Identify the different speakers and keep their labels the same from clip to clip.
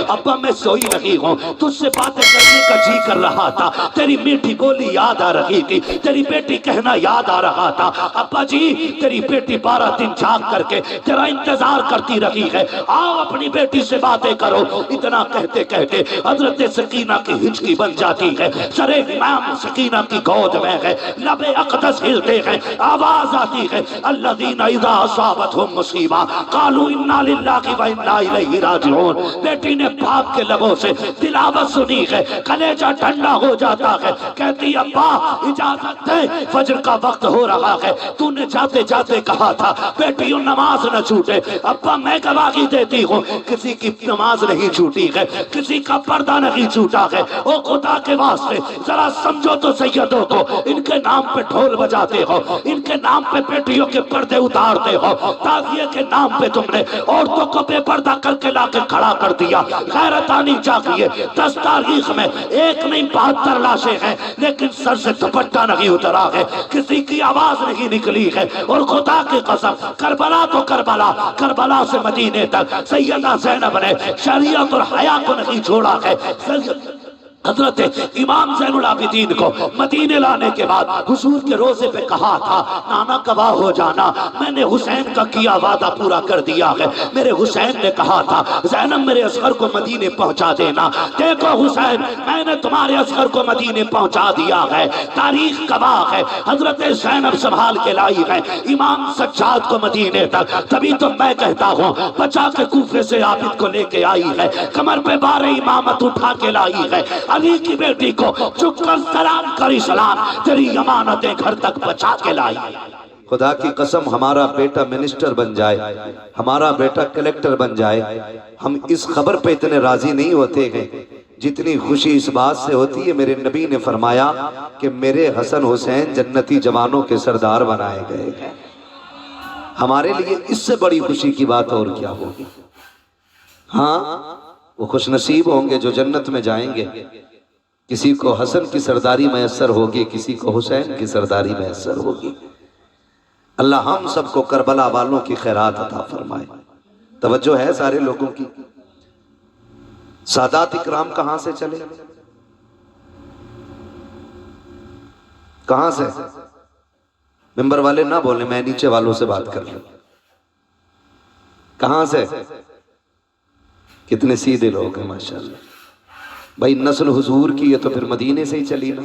Speaker 1: ابا میں سوئی رہی ہوں، تجھ سے باتیں کرنے کا جی کر رہا تھا، تیری میٹھی بولی یاد آ رہی تھی، تیری بیٹی کہنا یاد آ رہا تھا۔ ابا جی تیری بیٹی 12 دن جاگ کر کے تیرا انتظار کرتی رہی ہے، آؤ اپنی بیٹی سے باتیں کرو۔ اتنا کہتے کہتے حضرت سکینہ کی ہچکی بن جاتی ہے، سر امام سکینہ کی گود میں ہے، لب اقدس ہلتے ہیں، آواز آتی ہے الذین اذا اصابتہم مصیبہ قالوا انا للہ و انا الیہ راجعون۔ بیٹی نے باپ کے لبوں سے تلاوت سنی ہے، کلیجہ ٹھنڈا ہو جاتا ہے، کہتی ابا اجازت دے فجر کا وقت ہو رہا ہے، تو نے جاتے جاتے کہا تھا بیٹیوں نماز نہ چھوٹے۔ ابا میں گواہی دیتی ہوں کسی کی نماز نہیں چھوٹی ہے، کسی کا پردہ نہیں چھوٹا ہے۔ او خدا کے واسطے ذرا سمجھو تو سیدوں کو، ان کے نام پہ ڈھول بجاتے ہو، ان کے نام پہ بیٹیوں کے پردے اتارتے ہو، تازیے کے نام پہ تم نے عورتوں کو بے پردہ کر کے لا کے کھڑا کر دیا۔ غیرت آنی چاہیے۔ 10 تاریخ میں ایک نہیں 72 لاشیں ہیں، لیکن سر سے دوپٹہ نہیں اترا ہے، کسی کی آواز نہیں نکلی ہے۔ اور خدا کی قسم کربلا تو کربلا، کربلا سے مدینے تک سیدہ زینب نے شریعت اور حیا کو نہیں چھوڑا ہے۔ حضرت امام زین العابدین کو مدینے لانے کے بعد حضور کے روزے پہ کہا تھا نانا گواہ ہو جانا، میں نے حسین کا کیا وعدہ پورا کر دیا ہے۔ میرے حسین نے کہا تھا زینب میرے اصغر کو مدینے پہنچا دینا، دیکھو حسین میں نے تمہارے اصغر کو مدینے پہنچا دیا ہے۔ تاریخ گواہ ہے، حضرت زینب سنبھال کے لائی ہے امام سجاد کو مدینے تک۔ تبھی تو میں کہتا ہوں بچا کے کوفے سے عابد کو لے کے آئی ہے، کمر پہ بار امامت اٹھا کے لائی ہے، علی کی بیٹی کو چک کر سلام کری سلام، تیری امانتیں گھر تک بچا کے لائی۔
Speaker 2: خدا کی قسم ہمارا بیٹا منسٹر بن جائے، ہمارا بیٹا کلیکٹر بن جائے، ہم اس خبر پہ اتنے راضی نہیں ہوتے ہیں جتنی خوشی اس بات سے ہوتی ہے میرے نبی نے فرمایا کہ میرے حسن حسین جنتی جوانوں کے سردار بنائے گئے ہیں۔ ہمارے لیے اس سے بڑی خوشی کی بات اور کیا ہوگی؟ ہاں وہ خوش نصیب ہوں گے جو جنت میں جائیں گے، کسی کو حسن کی سرداری میسر ہوگی، کسی کو حسین کی سرداری میسر ہوگی۔ اللہ ہم سب کو کربلا والوں کی خیرات عطا فرمائے۔ توجہ ہے سارے لوگوں کی؟ سادات اکرام کہاں سے چلے؟ کہاں سے؟ ممبر والے نہ بولیں، میں نیچے والوں سے بات کر لوں۔ کہاں سے؟ کتنے سیدھے لوگ ہیں ماشاءاللہ بھائی، نسل حضور کی ہے تو پھر مدینے سے ہی چلی نا۔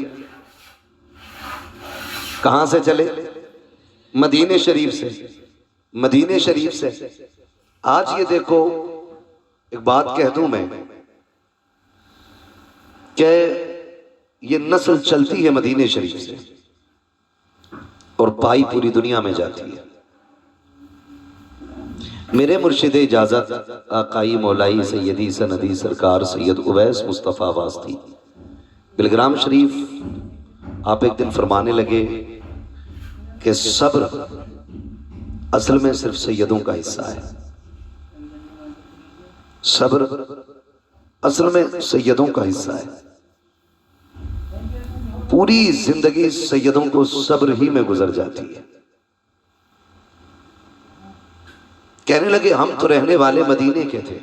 Speaker 2: کہاں سے چلے؟ مدینے شریف سے۔ مدینے شریف سے آج یہ دیکھو ایک بات کہہ دوں میں کہ یہ نسل چلتی ہے مدینے شریف سے اور پائی پوری دنیا میں جاتی ہے۔ میرے مرشد اجازت آقائی مولائی سیدی سندی سرکار سید اویس مصطفیٰ واسطی بلگرام شریف آپ ایک دن فرمانے لگے کہ صبر اصل میں صرف سیدوں کا حصہ ہے۔ صبر اصل میں سیدوں کا حصہ ہے۔ پوری زندگی سیدوں کو صبر ہی میں گزر جاتی ہے۔ کہنے لگے ہم تو رہنے والے مدینے کے تھے،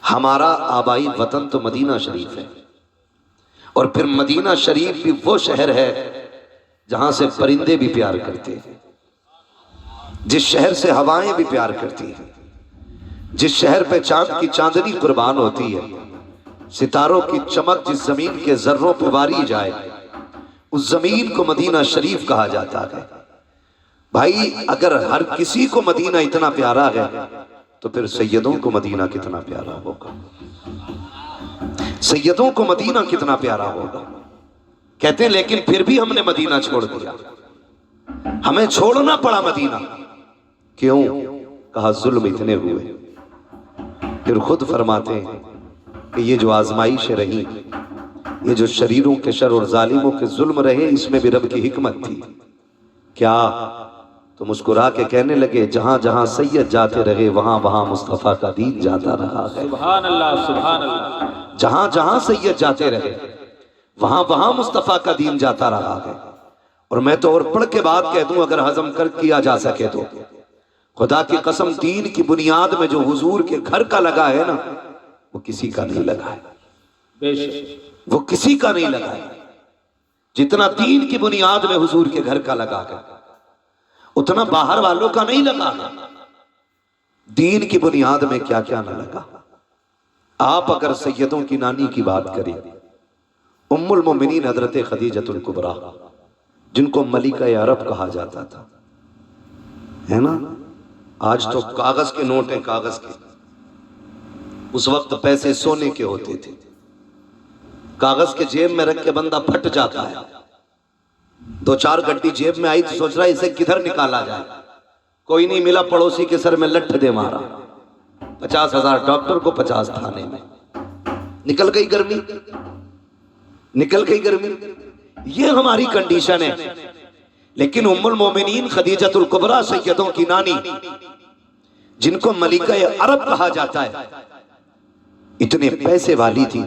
Speaker 2: ہمارا آبائی وطن تو مدینہ شریف ہے، اور پھر مدینہ شریف بھی وہ شہر ہے جہاں سے پرندے بھی پیار کرتے ہیں، جس شہر سے ہوائیں بھی پیار کرتی ہیں، جس شہر پہ چاند کی چاندنی قربان ہوتی ہے، ستاروں کی چمک جس زمین کے ذروں پہ واری جائے اس زمین کو مدینہ شریف کہا جاتا ہے۔ بھائی اگر ہر کسی کو مدینہ اتنا پیارا ہے تو پھر سیدوں کو مدینہ کتنا پیارا ہوگا، سیدوں کو مدینہ کتنا پیارا ہوگا۔ کہتے ہیں لیکن پھر بھی ہم نے مدینہ چھوڑ دیا، ہمیں چھوڑنا پڑا مدینہ۔ کیوں؟ کہا ظلم اتنے ہوئے۔ پھر خود فرماتے ہیں کہ یہ جو آزمائش رہی، یہ جو شریروں کے شر اور ظالموں کے ظلم رہے، اس میں بھی رب کی حکمت تھی۔ کیا؟ تو مسکرا کے کہنے لگے جہاں جہاں سید جاتے رہے وہاں وہاں مصطفیٰ کا دین جاتا رہا ہے۔
Speaker 3: سبحان اللہ سبحان اللہ۔
Speaker 2: جہاں جہاں سید جاتے رہے وہاں وہاں مصطفیٰ کا دین جاتا رہا ہے۔ اور میں تو اور پڑھ کے بات کہہ دوں اگر ہضم کر کیا جا سکے تو خدا کی قسم دین کی بنیاد میں جو حضور کے گھر کا لگا ہے نا وہ کسی کا نہیں لگا ہے،
Speaker 3: بے شک
Speaker 2: وہ کسی کا نہیں لگا ہے۔ جتنا دین کی بنیاد میں حضور کے گھر کا لگا ہے اتنا باہر والوں کا نہیں لگا ہے۔ دین کی بنیاد میں کیا کیا نہ لگا۔ آپ اگر سیدوں کی نانی کی بات کریں، ام المومنین حضرت خدیجۃ الکبریٰ جن کو ملکہ عرب کہا جاتا تھا، ہے نا؟ آج تو کاغذ کے نوٹ ہیں، کاغذ کے، اس وقت پیسے سونے کے ہوتے تھے، کاغذ کے جیب میں رکھ کے بندہ پھٹ جاتا ہے، دو چار گڈی جیب میں آئی تو سوچ رہا ہے اسے کدھر نکالا جائے، کوئی نہیں ملا، پڑوسی کے سر میں لٹھ دے مارا، 50,000 ڈاکٹر کو 50 تھانے میں، نکل گئی گرمی، نکل گئی گرمی۔ یہ ہماری کنڈیشن ہے۔ لیکن ام المومنین خدیجۃ الکبریٰ سیدوں کی نانی جن کو ملکہ عرب کہا جاتا ہے، اتنے پیسے والی تھی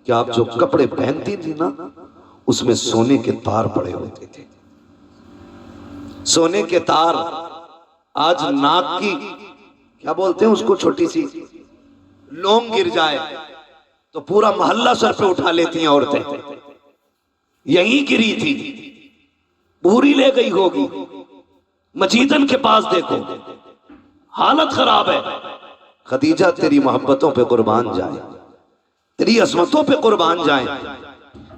Speaker 2: کہ آپ جو کپڑے پہنتی تھی نا اس میں سونے کے تار پڑے ہوتے تھے، سونے کے تار۔ آج ناک کی کیا بولتے ہیں اس کو، چھوٹی سی لونگ گر جائے تو پورا محلہ سر پہ اٹھا لیتی ہیں عورتیں، یہیں گری تھی، پوری لے گئی ہوگی۔ مجیدن کے پاس دیکھو، حالت خراب ہے۔ خدیجہ تیری محبتوں پہ قربان جائے، تیری عظمتوں پہ قربان جائیں۔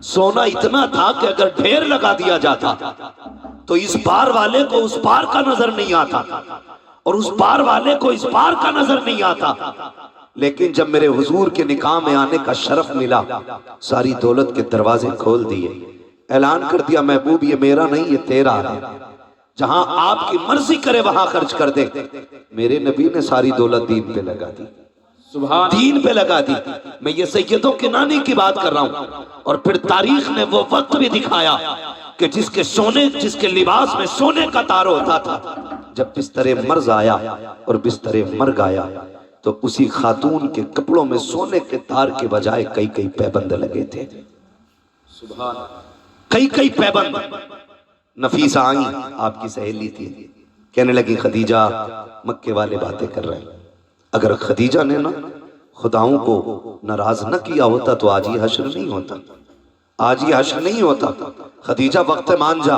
Speaker 2: سونا اتنا تھا کہ اگر ڈھیر لگا دیا جاتا تو اس پار والے کو اس پار کا نظر نہیں آتا اور اس پار والے کو اس پار کا نظر نہیں آتا۔ لیکن جب میرے حضور کے نکاح میں آنے کا شرف ملا، ساری دولت کے دروازے کھول دیے، اعلان کر دیا محبوب یہ میرا نہیں یہ تیرا ہے، جہاں آپ کی مرضی کرے وہاں خرچ کر دے۔ میرے نبی نے ساری دولت دین پہ لگا دی،
Speaker 3: سبحان
Speaker 2: دین پہ لگا دی۔ میں یہ سیدوں کے نانی کی بات کر رہا ہوں۔ اور پھر تاریخ نے وہ وقت بھی دکھایا کہ جس کے لباس میں سونے کا تار ہوتا تھا، جب بستر مرض آیا اور بستر مرگ آیا تو اسی خاتون کے کپڑوں میں سونے کے تار کے بجائے کئی کئی پیبند لگے تھے،
Speaker 3: سبحان
Speaker 2: کئی کئی پیبند۔ نفیسہ آئیں، آپ کی سہیلی تھی، کہنے لگی خدیجہ مکے والے باتیں کر رہے ہیں، اگر خدیجہ نے نا خداؤں کو ناراض نہ کیا ہوتا تو آج یہ حشر نہیں ہوتا، آج یہ حشر نہیں ہوتا۔ خدیجہ وقت مان جا،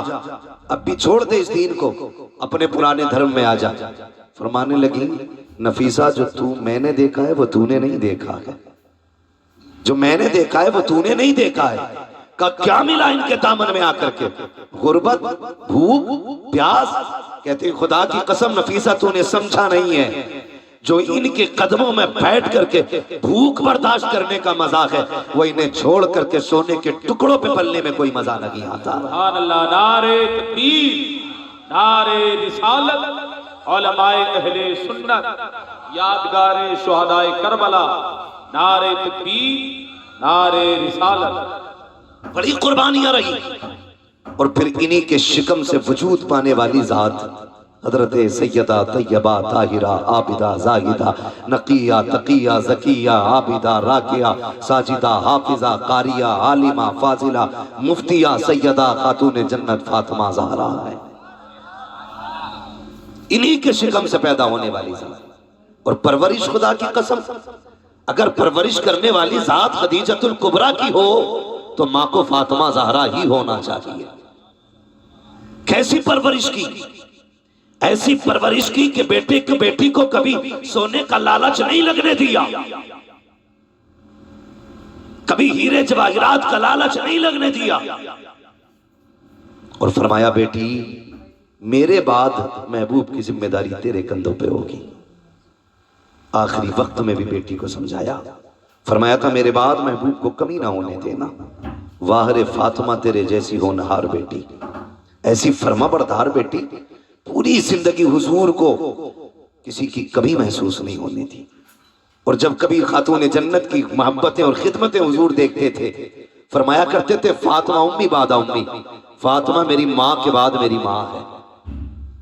Speaker 2: اب بھی چھوڑ دے اس دین کو، اپنے پرانے دھرم میں آ جا۔ فرمانے لگی نفیسہ جو میں نے دیکھا ہے وہ تو نے نہیں دیکھا ہے، جو میں نے دیکھا ہے وہ تو نے نہیں دیکھا ہے۔ کا کیا ملا ان کے دامن میں آ کر کے؟ غربت، بھوک، پیاس۔ کہتے ہیں خدا کی قسم نفیسہ تو نے سمجھا نہیں ہے، جو ان کے قدموں میں بیٹھ کر کے بھوک برداشت کرنے کا مزہ ہے وہ انہیں چھوڑ کر کے سونے کے ٹکڑوں پہ پلنے میں کوئی مزہ نہیں آتا۔
Speaker 3: سبحان اللہ، نعرہ تکبیر، نعرہ رسالت، علماء اہل سنت، یادگار شہداء کربلا، نعرہ تکبیر، نعرہ رسالت۔
Speaker 2: بڑی قربانیاں رہی۔ اور پھر انہی کے شکم سے وجود پانے والی ذات حضرت سیدہ طیبہ طاہرہ عابدہ زاہدہ نقیہ تقیہ زکیہ عابدہ راکعہ ساجدہ حافظہ قاریہ عالمہ فاضلہ مفتیہ سیدہ خاتون جنت فاطمہ زہرا ہے، انہی کے شکم سے پیدا ہونے والی ذات۔ اور پرورش خدا کی قسم، اگر پرورش کرنے والی ذات خدیجۃ الکبریٰ کی ہو تو ماں کو فاطمہ زہرا ہی ہونا چاہیے۔ کیسی پرورش کی؟ ایسی پرورش کی کہ بیٹی کو کبھی سونے کا لالچ نہیں لگنے دیا، کبھی ہیرے جواہرات کا لالچ نہیں لگنے دیا، اور فرمایا بیٹی میرے بعد محبوب کی ذمہ داری تیرے کندھوں پہ ہوگی۔ آخری وقت میں بھی بیٹی کو سمجھایا، فرمایا تھا میرے بعد محبوب کو کمی نہ ہونے دینا، واہر فاطمہ تیرے جیسی ہونہار بیٹی، ایسی فرما بردار بیٹی، پوری زندگی حضور کو کسی کی کمی محسوس نہیں ہونے دی۔ اور جب کبھی خاتون جنت کی محبتیں اور خدمتیں حضور دیکھتے تھے فرمایا کرتے تھے فاطمہ امی بعد امی، فاطمہ میری ماں کے بعد میری ماں ہے،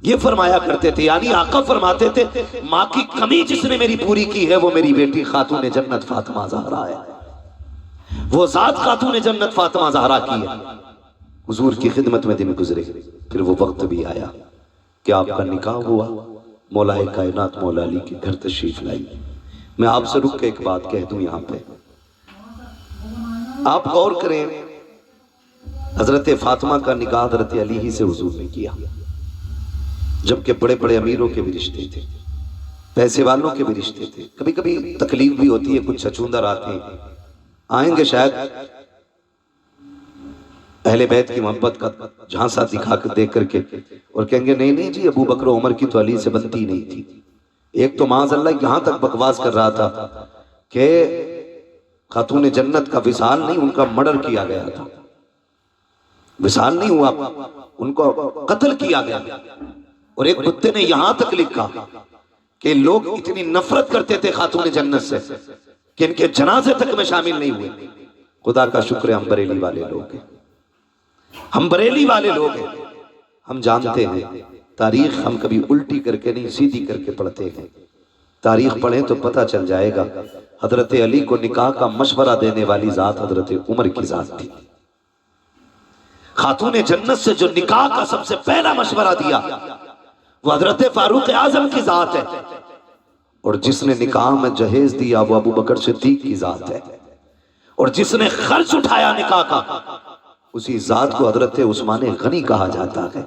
Speaker 2: یہ فرمایا کرتے تھے۔ یعنی آقا فرماتے تھے ماں کی کمی جس نے میری پوری کی ہے وہ میری بیٹی خاتون جنت فاطمہ زہرا ہے، وہ ذات خاتون جنت فاطمہ زہرا کی ہے۔ حضور کی خدمت میں دن گزرے، پھر وہ وقت بھی آیا کہ آپ کا نکاح ہوا، مولا کائنات مولا علی کے گھر تشریف لائی. میں آپ سے رک کے ایک بات کہہ دوں یہاں پہ، آپ غور کریں، حضرت فاطمہ کا نکاح حضرت علی ہی سے حضور نے کیا، جبکہ بڑے بڑے امیروں کے بھی رشتے تھے، پیسے والوں کے بھی رشتے تھے. کبھی کبھی تکلیف بھی ہوتی ہے، کچھ چھچوندر آتے ہیں، آئیں گے شاید اہل بیت کی محبت کا جھانسا دکھا کر دیکھ کر کے اور کہیں گے نہیں نہیں جی ابو بکر و عمر کی تو علی سے بنتی نہیں تھی. ایک تو معاذ اللہ یہاں تک بکواس کر رہا تھا کہ خاتون جنت کا وصال نہیں، ان کا مرڈر کیا گیا تھا، وصال نہیں ہوا، ان کو قتل کیا گیا. اور ایک کتے نے یہاں تک لکھا کہ لوگ اتنی نفرت کرتے تھے خاتون جنت سے کہ ان کے جنازے تک میں شامل نہیں ہوئے. خدا کا شکر ہے ہم بریلی والے لوگ ہیں، ہم بریلی والے لوگ ہیں، ہم جانتے ہیں تاریخ ہم کبھی الٹی کر کے نہیں سیدھی کر کے پڑھتے ہیں. تاریخ پڑھیں تو پتہ چل جائے گا حضرت علی کو نکاح کا مشورہ دینے والی ذات حضرت عمر کی ذات تھی. خاتون جنت سے جو نکاح کا سب سے پہلا مشورہ دیا وہ حضرت فاروق اعظم کی ذات ہے، اور جس نے نکاح میں جہیز دیا وہ ابو بکر صدیق کی ذات ہے، اور جس نے خرچ اٹھایا نکاح کا اسی ذات کو حضرت عثمان غنی کہا جاتا ہے.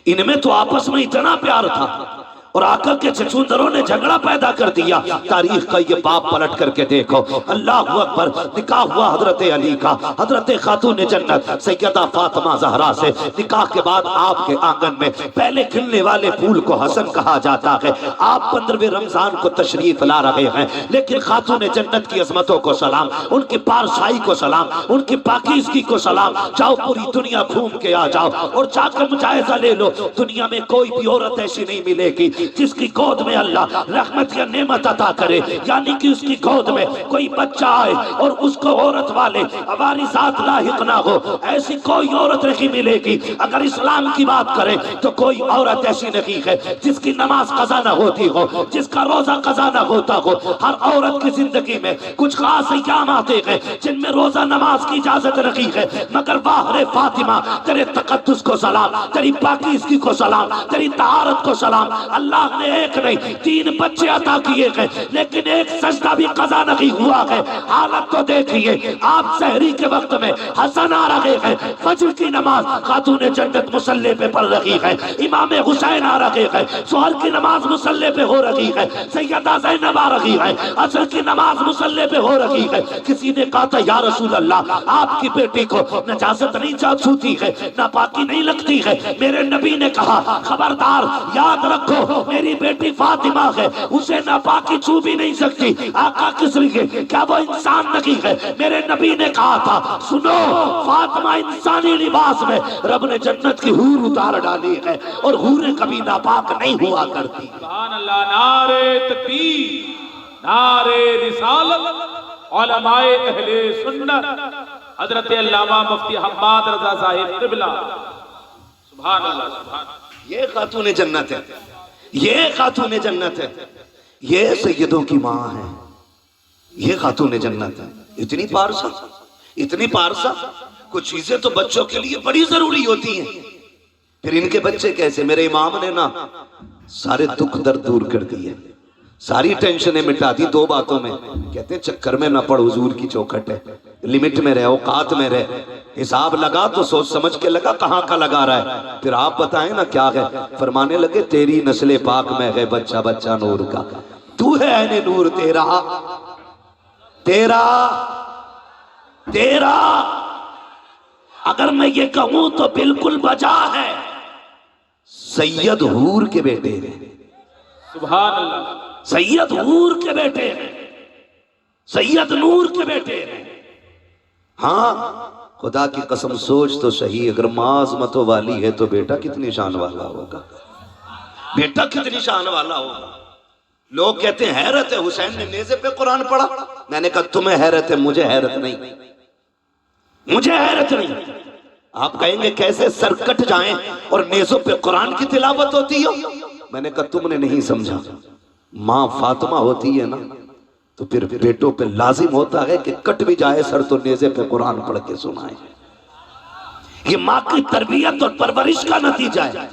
Speaker 2: ان میں تو آپس میں اتنا پیار تھا اور آ کر کے چچوندروں نے جھگڑا پیدا کر دیا. تاریخ کا یہ باب پلٹ کر کے دیکھو، اللہ اکبر، نکاح ہوا حضرت علی کا حضرت خاتون جنت سیدہ فاطمہ زہرا سے. نکاح کے بعد آپ کے آنگن میں پہلے کھلنے والے پھول کو حسن کہا جاتا ہے. آپ 15ویں رمضان کو تشریف لا رہے ہیں، لیکن خاتون جنت کی عظمتوں کو سلام، ان کی پارسائی کو سلام، ان کی پاکیزگی کو سلام. جاؤ پوری دنیا گھوم کے آ جاؤ اور جا کر مجاہدہ لے لو، دنیا میں کوئی بھی عورت ایسی نہیں ملے گی جس کی گود میں اللہ رحمت یا نعمت عطا کرے، یعنی کہ اس کی گود میں کوئی بچہ آئے اور اس کو عورت والے وارثات لاحق نہ ہو. ایسی کوئی عورت نہیں ملے گی. اگر اسلام کی بات کریں تو کوئی عورت ایسی نہیں ہے جس کی نماز قضا نہ ہوتی ہو، جس کا روزہ قضا نہ ہوتا ہو. ہر عورت کی زندگی میں کچھ خاص ایام آتے ہیں جن میں روزہ نماز کی اجازت نہیں ہے، مگر واہ فاطمہ تیرے تقدس کو سلام، تیری پاکیزگی کو سلام، تیری طہارت کو سلام. اللہ نے ایک نہیں 3 بچے عطا کیے گئے لیکن ایک سجدہ بھی قضا نہیں ہوا ہے. حالت تو دیکھیے، آپ سحری کے وقت میں حسن آ رہے ہیں، فجر کی نماز خاتون جنت مصلی پہ پڑھ رہی ہے، امام حسین آ رہے ہیں، سحر کی نماز مصلی پہ ہو رہی ہے، سیدہ زینب آ رہی ہے، عصر کی نماز مصلی پہ ہو رہی ہے. کسی نے کہا تھا یا رسول اللہ آپ کی بیٹی کو نجاست نہیں چھوتی ہے، ناپاکی نہیں لگتی ہے. میرے نبی نے کہا خبردار یاد رکھو میری بیٹی فاطمہ ہے، اسے ناپاکی چھو بھی نہیں سکتی. آقا کس لیے؟ کیا وہ انسان نہیں ہے؟ میرے نبی نے کہا تھا سنو فاطمہ انسانی لباس میں رب نے جنت کی حور اتار ڈالی ہے اور حوریں کبھی ناپاک نہیں ہوا کرتی.
Speaker 3: سبحان اللہ. نعرہ تکبیر، نعرہ رسالت، علماء اہل سنت، حضرت علامہ مفتی حماد رضا صاحب قبلہ. سبحان اللہ سبحان اللہ.
Speaker 2: یہ خاتون جنت ہے، یہ خاتون جنت ہے، یہ سیدوں کی ماں ہے، یہ خاتون جنت ہے. اتنی پارسا، اتنی پارسا. کچھ چیزیں تو بچوں کے لیے بڑی ضروری ہوتی ہیں، پھر ان کے بچے کیسے؟ میرے امام نے نا سارے دکھ درد دور کر دیے، ساری ٹینشنیں مٹا دی 2 باتوں میں. کہتے ہیں چکر میں نہ پڑ، حضور کی چوکھٹ ہے، لمٹ میں رہ، اوقات میں رہ. حساب لگا تو سوچ سمجھ کے لگا، کہاں کا لگا رہا ہے. پھر آپ بتائیں نا کیا ہے. فرمانے لگے تیری نسل پاک میں ہے بچہ بچہ نور کا، تو ہے عین نور تیرا تیرا تیرا. اگر میں یہ کہوں تو بالکل بجا ہے. سید حور کے بیٹے ہیں،
Speaker 3: سبحان اللہ.
Speaker 2: سید حور کے بیٹے ہیں، سید نور کے بیٹے ہیں. ہاں خدا کی قسم سوچ تو صحیح، اگر ماں عظمتوں والی ہے تو بیٹا کتنی شان والا ہوگا، بیٹا کتنی شان والا ہوگا. لوگ کہتے ہیں حیرت ہے حسین نے نیزے پہ قرآن پڑھا. میں نے کہا تمہیں حیرت ہے، مجھے حیرت نہیں، مجھے حیرت نہیں. آپ کہیں گے کیسے سر کٹ جائیں اور نیزوں پہ قرآن کی تلاوت ہوتی ہو. میں نے کہا تم نے نہیں سمجھا. ماں فاطمہ ہوتی ہے نا تو پھر بیٹوں پہ لازم ہوتا ہے کہ کٹ بھی جائے سر تو نیزے پہ قرآن پڑھ کے سنائے. یہ ماں کی تربیت اور پرورش کا نتیجہ ہے.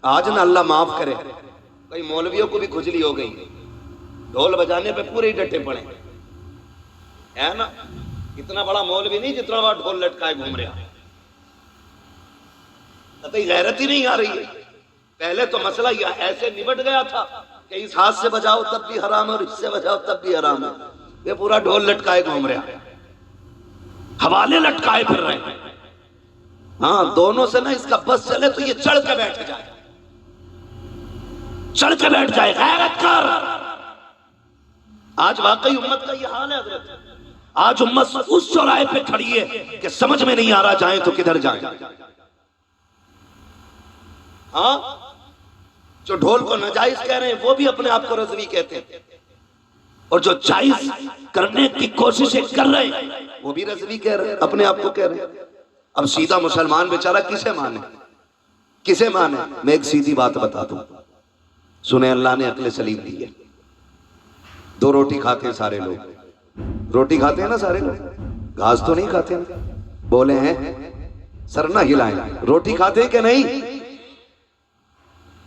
Speaker 2: آج نہ اللہ معاف کرے کئی مولویوں کو بھی کھجلی ہو گئی، ڈھول بجانے پہ پورے ہی ڈٹے پڑے ہے نا. اتنا بڑا مولوی نہیں جتنا بڑا ڈھول لٹکائے گھوم رہا. قطعی غیرت ہی نہیں آ رہی ہے. پہلے تو مسئلہ یہ ایسے نبٹ گیا تھا کہ اس ہاتھ سے بجاؤ تب بھی حرام ہے اور اس سے بجاؤ تب بھی حرام ہے. یہ پورا ڈھول لٹکائے گھوم رہا ہے،
Speaker 1: حوالے لٹکائے پھر رہے ہیں.
Speaker 2: ہاں دونوں سے نا اس کا بس چلے تو یہ چڑھ کے بیٹھ جائے،
Speaker 1: چڑھ کے بیٹھ جائے. غیرت کر.
Speaker 2: آج واقعی امت کا یہ حال ہے حضرت.
Speaker 1: آج امت اس چوراہے پہ کھڑی ہے کہ سمجھ میں نہیں آ رہا جائیں تو کدھر جائیں.
Speaker 2: ہاں جو ڈھول کو ناجائز کہہ رہے ہیں وہ بھی اپنے آپ کو رضوی کہتے ہیں،
Speaker 1: اور جو جائز کرنے کی کوششیں کر رہے ہیں
Speaker 2: وہ بھی رضوی کہہ رہے ہیں، اپنے آپ کو کہہ رہے ہیں. اب سیدھا مسلمان بیچارہ کسے مانے، کسے مانے؟ میں ایک سیدھی بات بتا دوں، سنیں اللہ نے عقل سلیم دی ہے. 2 روٹی کھاتے ہیں سارے لوگ، روٹی کھاتے ہیں نا سارے لوگ، گھاس تو نہیں کھاتے ہیں. بولے ہیں سر نہ ہلائیں، روٹی کھاتے ہیں کہ نہیں؟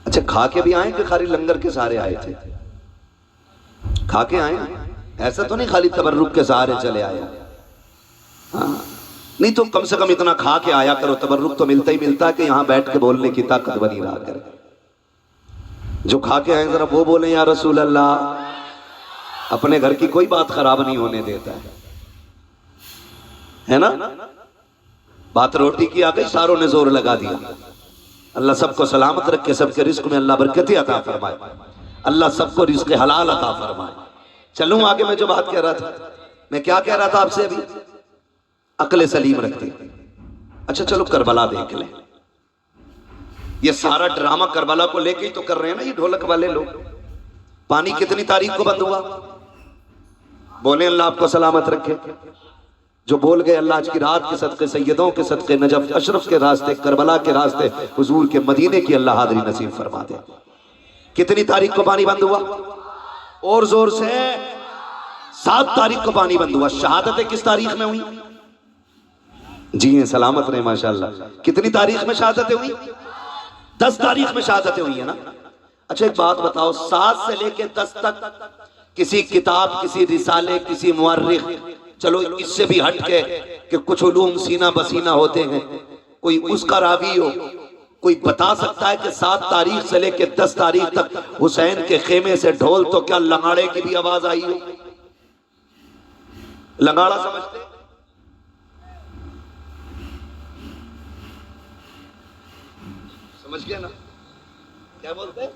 Speaker 2: اچھا کھا کے بھی آئیں کہ خالی لنگر کے سارے آئے تھے؟ کھا کے آئیں، ایسا تو نہیں خالی تبرک کے سہارے چلے آئے. ہاں نہیں تو کم سے کم اتنا کھا کے آیا کرو، تبرک تو ملتا ہی ملتا ہے کہ یہاں بیٹھ کے بولنے کی طاقت بنی رہا کرے. جو کھا کے آئیں ذرا وہ بولیں یا رسول اللہ. اپنے گھر کی کوئی بات خراب نہیں ہونے دیتا ہے نا. بات روٹی کی آ گئی، ساروں نے زور لگا دیا. اللہ سب کو سلامت رکھے، سب کے رزق میں اللہ برکت عطا فرمائے، اللہ سب کو رزق حلال عطا فرمائے. چلوں آگے میں جو بات کہہ رہا تھا، میں کیا کہہ رہا تھا آپ سے ابھی؟ عقل سلیم رکھتے. اچھا چلو کربلا دیکھ لیں. یہ سارا ڈرامہ کربلا کو لے کے ہی تو کر رہے ہیں نا یہ ڈھولک والے لوگ. پانی کتنی تاریخ کو بند ہوا؟ بولیں اللہ آپ کو سلامت رکھے. جو بول گئے اللہ آج کی رات کے صدقے، سیدوں کے صدقے، نجف اشرف کے راستے، کربلا کے راستے، حضور کے مدینے کی اللہ حاضری نصیب فرما دے. کتنی تاریخ کو پانی بند ہوا؟ اور زور سے 7 تاریخ کو پانی بند ہوا. شہادتیں کس تاریخ میں ہوئی؟ جی ہیں سلامت رہے ماشاءاللہ. کتنی تاریخ میں شہادتیں ہوئی؟ 10 تاریخ میں شہادتیں ہوئی ہیں نا. اچھا ایک بات بتاؤ، 7 سے لے کے 10 تک کسی کتاب، کسی رسالے، کسی مورخ، چلو اس سے بھی ہٹ کے کہ کچھ علوم سینہ بسینہ ہوتے ہیں، کوئی اس کا راوی ہو، کوئی بتا سکتا ہے کہ 7 تاریخ سے لے کے 10 تاریخ تک حسین کے خیمے سے ڈھول تو کیا لنگاڑے کی بھی آواز آئی ہو؟ لنگاڑا سمجھتے؟ سمجھ گیا نا کیا بولتے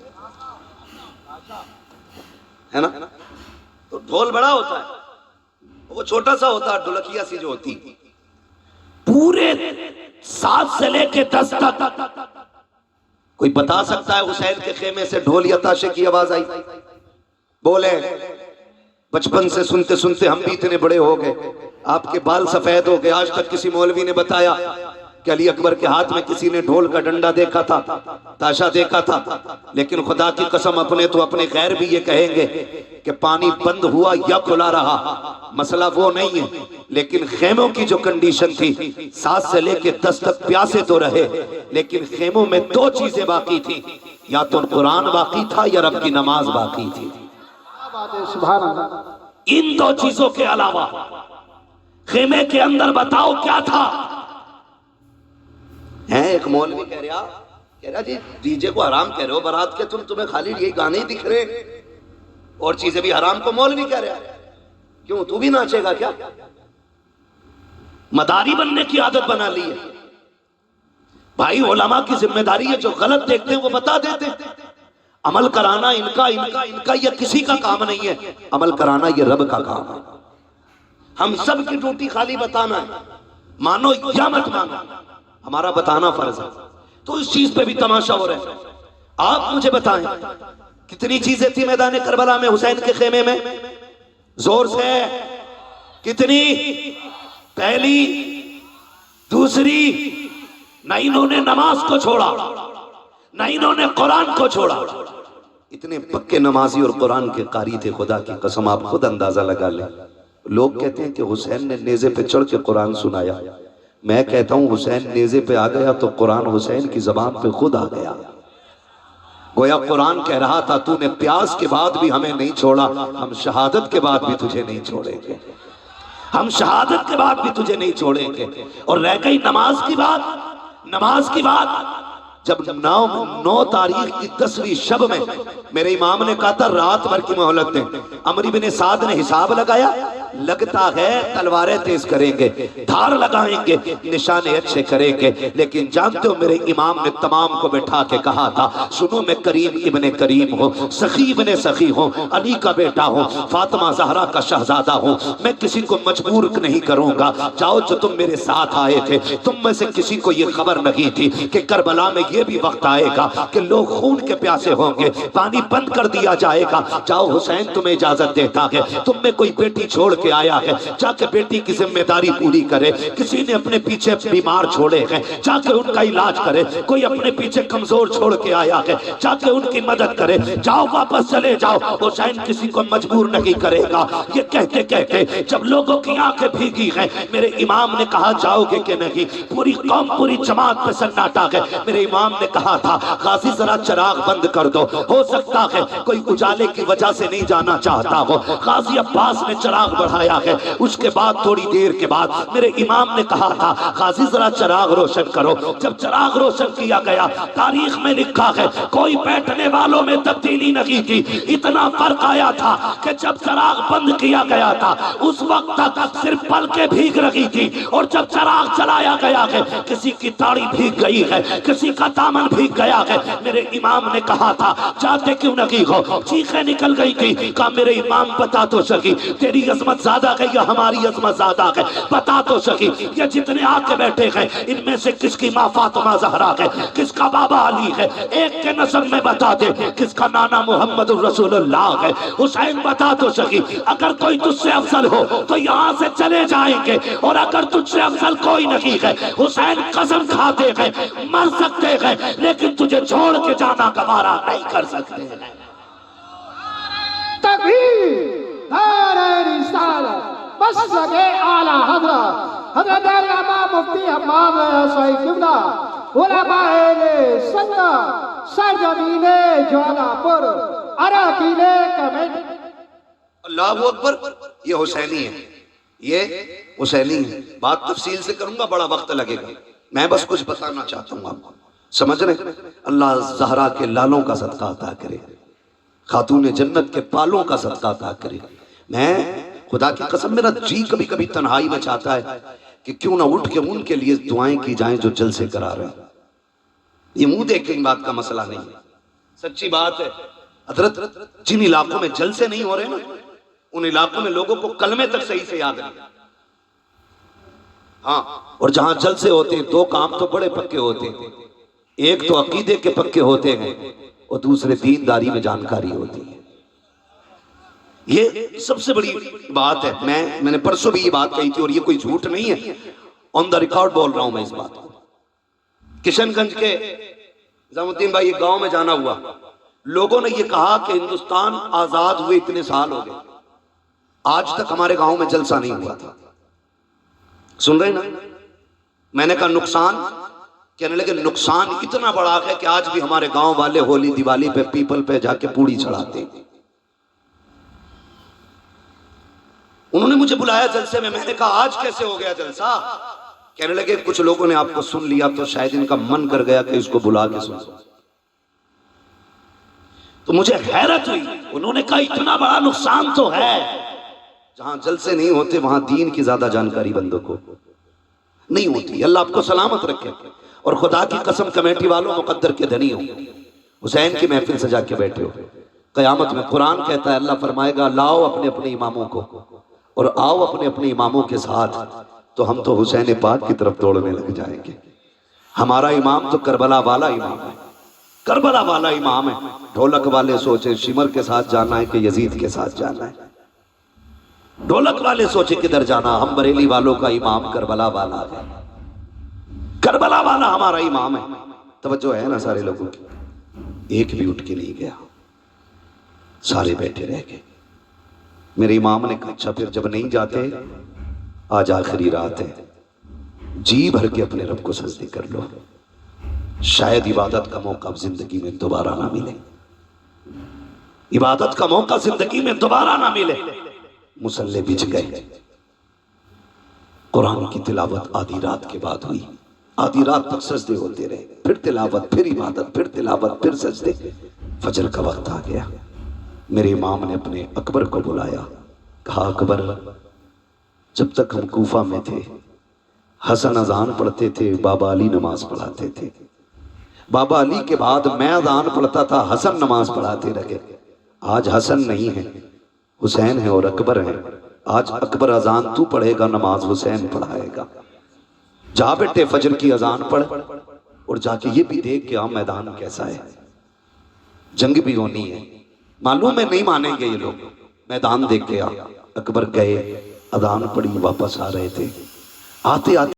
Speaker 2: ہے نا؟ تو ڈھول بڑا ہوتا ہے، وہ چھوٹا سا ہوتا ہے، ڈھولکیا سی جو ہوتی.
Speaker 1: پورے 7 سے لے کے 10 تک
Speaker 2: کوئی بتا سکتا ہے حسین کے خیمے سے ڈھول یا تاشے کی آواز آئی؟ بولے بچپن سے سنتے سنتے ہم بھی اتنے بڑے ہو گئے، آپ کے بال سفید ہو گئے، آج تک کسی مولوی نے بتایا کہ علی اکبر کے ہاتھ میں کسی نے ڈھول کا ڈنڈا دیکھا تھا، تاشا دیکھا تھا؟ لیکن خدا کی قسم اپنے تو اپنے غیر بھی یہ کہیں گے کہ پانی بند ہوا یا کھلا رہا مسئلہ وہ نہیں ہے، لیکن خیموں کی جو کنڈیشن تھی 7 سے لے کے 10 تک پیاسے تو رہے، لیکن خیموں میں 2 چیزیں باقی تھی، یا تو قرآن باقی تھا یا رب کی نماز باقی تھی.
Speaker 1: ان 2 چیزوں کے علاوہ خیمے کے اندر بتاؤ کیا تھا؟
Speaker 2: ہیں ایک مولوی کہہ رہا جی ڈی جے کو حرام کہہ رہے ہو، برات کے تمہیں خالی یہ گانے ہی دکھ رہے اور چیزیں بھی حرام کو مولوی کہہ رہا ہے. کیوں تو بھی ناچے گا کیا؟
Speaker 1: مداری بننے کی عادت بنا لی ہے. بھائی علماء کی ذمہ داری ہے، جو غلط دیکھتے ہیں وہ بتا دیتے ہیں. عمل کرانا ان کا یہ کسی کا کام نہیں ہے،
Speaker 2: عمل کرانا یہ رب کا کام ہے.
Speaker 1: ہم سب کی ڈیوٹی خالی بتانا ہے، مانو یا مت مانو،
Speaker 2: ہمارا بتانا فرض ہے.
Speaker 1: تو اس چیز پہ بھی تماشا ہو رہا ہے. آپ مجھے بتائیں کتنی چیزیں تھی میدان کربلا میں حسین کے خیمے میں؟ زور سے کتنی؟ پہلی، دوسری، نہ انہوں نے نماز کو چھوڑا، نہ انہوں نے قرآن کو چھوڑا.
Speaker 2: اتنے پکے نمازی اور قرآن کے قاری تھے، خدا کی قسم آپ خود اندازہ لگا لیں. لوگ کہتے ہیں کہ حسین نے نیزے پہ چڑھ کے قرآن سنایا. میں کہتا ہوں حسین نیزے پہ آ گیا تو قرآن حسین کی زبان پہ خود آ گیا. گویا قرآن کہہ رہا تھا تو نے پیاس کے بعد بھی ہمیں نہیں چھوڑا، ہم شہادت کے بعد بھی تجھے نہیں چھوڑیں گے،
Speaker 1: ہم شہادت کے بعد بھی تجھے نہیں چھوڑیں گے۔ اور رہ گئی نماز کی بات، نماز کی بات،
Speaker 2: جب 9 تاریخ کی 10ویں شب میں میرے امام نے کہا تھا رات بھر کی مہلت دیں، عمرو بن سعد نے حساب لگایا، لگتا ہے تلواریں تیز کریں گے، دھار لگائیں گے، نشانے اچھے کریں گے، لیکن جانتے ہو میرے امام نے تمام کو بٹھا کے کہا تھا سنو میں کریم ابن کریم ہوں، سخی ابن سخی ہوں، علی کا بیٹا ہوں، فاطمہ زہرا کا شہزادہ ہوں، میں کسی کو مجبور نہیں کروں گا، جاؤ جو تم میرے ساتھ آئے تھے تم میں سے کسی کو یہ خبر نہیں تھی کہ کربلا میں یہ بھی وقت آئے گا کہ لوگ خون کے پیاسے ہوں گے، پانی بند کر دیا جائے گا، جاؤ حسین تمہیں اجازت دیتا ہے، تم میں کوئی بیٹی چھوڑ کے آیا ہے، جا کے بیٹی کی ذمہ داری پوری کرے، کسی نے اپنے پیچھے بیمار چھوڑے ہیں جا کے ان کا علاج کرے، کوئی اپنے پیچھے کمزور چھوڑ کے آیا ہے جا کے ان کی مدد کرے، جاؤ واپس چلے جاؤ، حسین کسی کو مجبور نہیں کرے گا۔ یہ کہتے کہتے جب لوگوں کی آنکھیں بھیگی ہیں میرے امام نے کہا جاؤ گے کہ نہیں، پوری قوم پوری جماعت پہ سناٹا ہے، میرے امام نے کہا تھا غازی ذرا چراغ بند کر دو، ہو سکتا ہے کوئی اجالے کی وجہ سے نہیں جانا چاہتا ہو، غازی عباس نے چراغ بڑھایا ہے، اس کے بعد تھوڑی دیر کے بعد میرے امام نے کہا تھا غازی ذرا چراغ روشن کرو، جب چراغ روشن کیا گیا تاریخ میں لکھا ہے کوئی بیٹھنے والوں میں تبدیلی نہیں تھی، اتنا فرق آیا تھا کہ جب چراغ بند کیا گیا تھا اس وقت تک صرف پلکیں بھیگ رہی تھی، اور جب چراغ چلایا گیا ہے کسی کی داڑھی بھیگ گئی ہے، کسی کا دامن بھیگ گیا ہے۔ میرے امام نے کہا تھا جاتے کیوں نہیں ہو، چیخیں نکل گئی تھی، کہا میرے امام بتا تو سکی تیری عظمت زیادہ ہے یا ہماری عظمت زیادہ ہے، بتا تو سکی یہ جتنے آ کے بیٹھے ہیں ان میں سے کس کی ماں فاطمہ زہرا ہے، کس کا بابا علی ہے، ایک کے نسب میں بتا دے کس کا نانا محمد الرسول اللہ ہے، حسین بتا تو سکی اگر کوئی تجھ سے افضل ہو تو یہاں سے چلے جائیں گے، اور اگر تجھ سے افضل کوئی نہیں ہے حسین قسم کھاتے ہیں مر سکتے ہیں لیکن تجھے چھوڑ کے جانا گوارا نہیں کر سکتے ہیں۔
Speaker 4: تکبیر، نعرہ رسالت، مسلک اعلیٰ حضرت حضرت علامہ مفتی حماد صاحب قبلہ، علماء اہل سنت، سرزمین جوالا پور، اراکین کمیٹی۔
Speaker 2: اللہ اکبر، یہ حسینی ہے، یہ حسینی ہے، بات تفصیل سے کروں گا بڑا وقت لگے گا، میں بس کچھ بتانا چاہتا ہوں آپ کو، سمجھ رہے؟ اللہ زہرا کے لالوں کا صدقہ عطا کرے، خاتون جنت کے پالوں کا صدقہ عطا کرے۔ میں خدا کی قسم میرا جی کبھی کبھی تنہائی میں چاہتا ہے کہ کیوں نہ اٹھ کے ان کے لیے دعائیں کی جائیں جو جلسے کرا رہے ہیں، یہ منہ دیکھ کے بات کا مسئلہ نہیں ہے، سچی بات ہے۔ حضرت جن علاقوں میں جلسے نہیں ہو رہے نا ان علاقوں میں لوگوں کو کلمے تک صحیح سے یاد نہیں، ہاں، اور جہاں جلسے ہوتے ہیں دو کام تو بڑے پکے ہوتے ہیں، ایک تو عقیدے کے پکے ہوتے ہیں اور دوسرے دینداری میں جانکاری ہوتی ہے، یہ سب سے بڑی بات ہے۔ میں نے پرسوں بھی یہ بات کہی تھی اور یہ کوئی جھوٹ نہیں ہے، آن دا ریکارڈ بول رہا ہوں میں اس بات کو۔ کشن گنج کے نظام الدین بھائی یہ گاؤں میں جانا ہوا، لوگوں نے یہ کہا کہ ہندوستان آزاد ہوئے اتنے سال ہو گئے آج تک ہمارے گاؤں میں جلسہ نہیں ہوا تھا، سن رہے نا؟ میں نے کہا نقصان، کہنے لگے نقصان اتنا بڑا ہے کہ آج بھی ہمارے گاؤں والے ہولی دیوالی پہ پیپل پہ جا کے پوڑی چڑھاتے ہیں۔ انہوں نے مجھے بلایا جلسے میں، میں نے کہا آج کیسے ہو گیا جلسہ؟ کہنے لگے کچھ لوگوں نے آپ کو سن لیا تو شاید ان کا من کر گیا کہ اس کو بلا کے سن۔
Speaker 1: تو مجھے حیرت ہوئی، انہوں نے کہا اتنا بڑا نقصان تو ہے،
Speaker 2: جہاں جلسے نہیں ہوتے وہاں دین کی زیادہ جانکاری بندوں کو نہیں ہوتی۔ اللہ آپ کو سلامت رکھے، اور خدا کی قسم کمیٹی والوں مقدر کے دھنی ہو، حسین کی محفل سجا کے بیٹھے ہو، قیامت میں قرآن کہتا ہے اللہ فرمائے گا لاؤ اپنے اپنے اماموں کو اور آؤ اپنے اپنے اماموں کے ساتھ، تو ہم تو حسین پاک کی طرف دوڑنے لگ جائیں گے۔ ہمارا امام تو کربلا والا امام ہے، کربلا والا امام ہے۔ ڈھولک والے سوچے شمر کے ساتھ جانا ہے کہ یزید کے ساتھ جانا ہے، ڈھولک والے سوچے کدھر جانا، ہم بریلی والوں کا امام کربلا والا ہے، کربلا والا ہمارا امام ہے۔ توجہ ہے نا سارے لوگوں کی؟ ایک بھی اٹھ کے نہیں گیا، سارے بیٹھے رہ گئے۔ میرے امام نے کہا اچھا پھر جب نہیں جاتے آج آخری رات ہے، جی بھر کے اپنے رب کو سجدے کر لو،
Speaker 1: شاید عبادت کا موقع اب زندگی میں دوبارہ نہ ملے، عبادت کا موقع زندگی میں دوبارہ نہ ملے۔ مصلے بچ گئے، قرآن کی تلاوت آدھی رات کے بعد ہوئی، آدھی رات تک سجدے ہوتے رہے، پھر تلاوت، پھر عبادت، پھر تلاوت، پھر سجدے۔ فجر کا وقت آ گیا، میرے امام نے اپنے اکبر کو بلایا، کہا اکبر، جب تک ہم کوفہ میں تھے حسن اذان پڑھتے تھے، بابا علی نماز پڑھاتے تھے، بابا علی کے بعد میں اذان پڑھتا تھا، حسن نماز پڑھاتے رہے۔ آج حسن نہیں ہے، حسین ہے اور اکبر ہے، آج اکبر اذان تو پڑھے گا، نماز حسین پڑھائے گا۔ جا بیٹے فجر کی اذان پڑھ، اور جا کے یہ بھی دیکھ کہ میدان کیسا ہے، جنگ بھی ہونی ہے، معلوم ہے نہیں مانیں گے یہ لوگ، میدان دیکھ کے آ۔ اکبر گئے، اذان پڑھی، واپس آ رہے تھے، آتے آتے